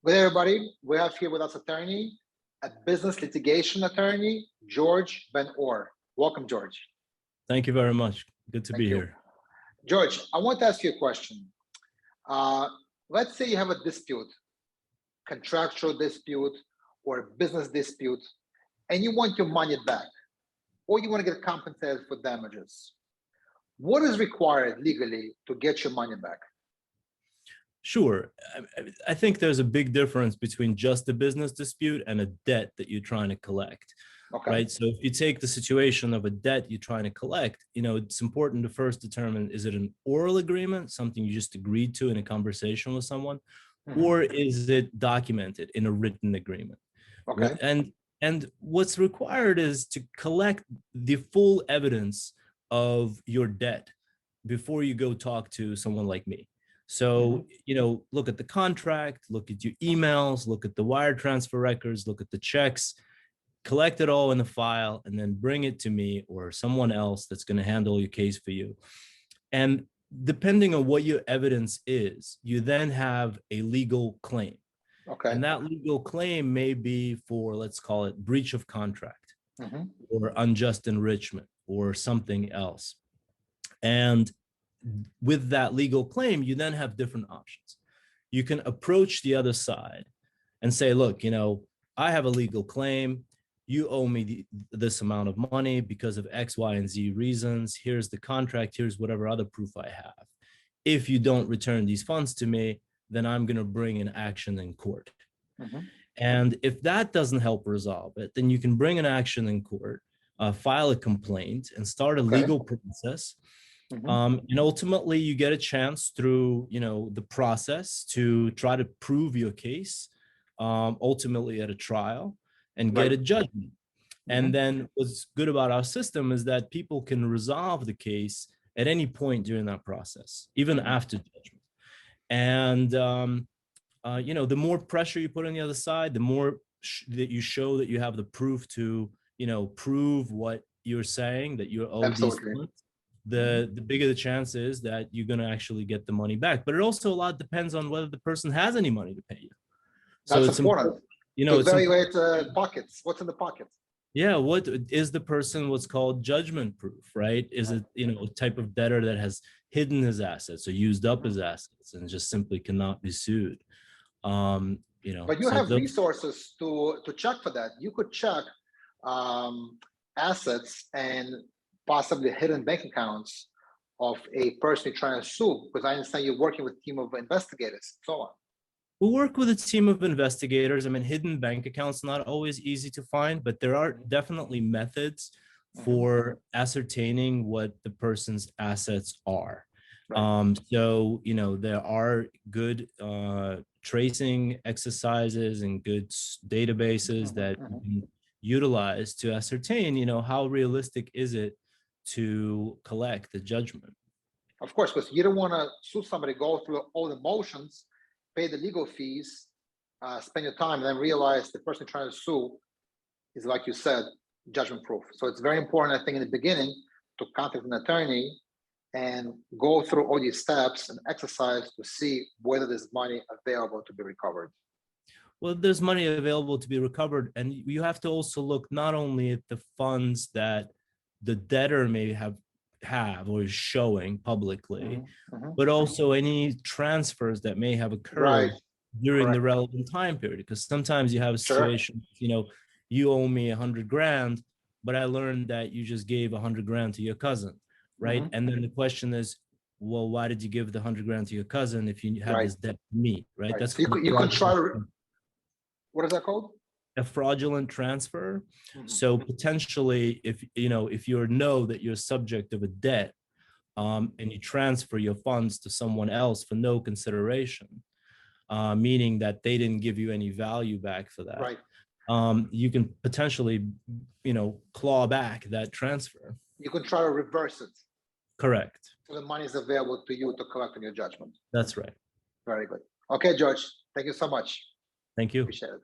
Good everybody. We have here with us attorney, a business litigation attorney, George Ben-Or. Welcome, George. Thank you very much. Good to Thank be you. here. George, I want to ask you a question. Let's say you have a dispute, contractual dispute or a business dispute, and you want your money back, or you want to get compensated for damages. What is required legally to get your money back? Sure. I think there's a big difference between just a business dispute and a debt that you're trying to collect. Okay. Right. So if you take the situation of a debt you're trying to collect, it's important to first determine, is it an oral agreement, something you just agreed to in a conversation with someone, or is it documented in a written agreement? Okay. And what's required is to collect the full evidence of your debt before you go talk to someone like me. So, look at the contract, look at your emails, look at the wire transfer records, look at the checks, collect it all in a file, and then bring it to me or someone else that's going to handle your case for you. And depending on what your evidence is, you then have a legal claim. Okay. And that legal claim may be for, let's call it, breach of contract or unjust enrichment or something else. And with that legal claim, you then have different options. You can approach the other side and say, look, I have a legal claim. You owe me this amount of money because of X, Y, and Z reasons. Here's the contract. Here's whatever other proof I have. If you don't return these funds to me, then I'm going to bring an action in court. And if that doesn't help resolve it, then you can bring an action in court, file a complaint, and start a legal process. And ultimately, you get a chance through, the process to try to prove your case, ultimately at a trial, and get a judgment. And then what's good about our system is that people can resolve the case at any point during that process, even after judgment. And, the more pressure you put on the other side, the more that you show that you have the proof to, prove what you're saying, that you owe these funds, the bigger the chance is that you're going to actually get the money back. But it also a lot depends on whether the person has any money to pay you. So that's important. To evaluate pockets. What's in the pockets? Yeah, what is the person what's called judgment proof, right? Is it, a type of debtor that has hidden his assets or used up his assets and just simply cannot be sued? But you have resources to check for that. You could check assets and possibly hidden bank accounts of a person you're trying to sue, because I understand you're working with a team of investigators, so on. We work with a team of investigators. I mean, hidden bank accounts, not always easy to find, but there are definitely methods for ascertaining what the person's assets are. So, there are good tracing exercises and good databases that you can utilize to ascertain, how realistic is it to collect the judgment. Of course, because you don't want to sue somebody, go through all the motions, pay the legal fees, spend your time, and then realize the person trying to sue is, like you said, judgment proof. So it's very important, I think, in the beginning to contact an attorney and go through all these steps and exercise to see whether there's money available to be recovered. Well, there's money available to be recovered, and you have to also look not only at the funds that the debtor may have or is showing publicly, but also any transfers that may have occurred during the relevant time period. Because sometimes you have a situation, you owe me 100 grand, but I learned that you just gave 100 grand to your cousin, right? And then the question is, well, why did you give the 100 grand to your cousin if you have this debt to me, right? That's so you can try to. What is that called? A fraudulent transfer. So potentially, if you know that you're subject of a debt, and you transfer your funds to someone else for no consideration, meaning that they didn't give you any value back for that, you can potentially, claw back that transfer. You can try to reverse it. Correct. So the money is available to you to collect on your judgment. That's right. Very good. Okay, George. Thank you so much. Thank you. Appreciate it.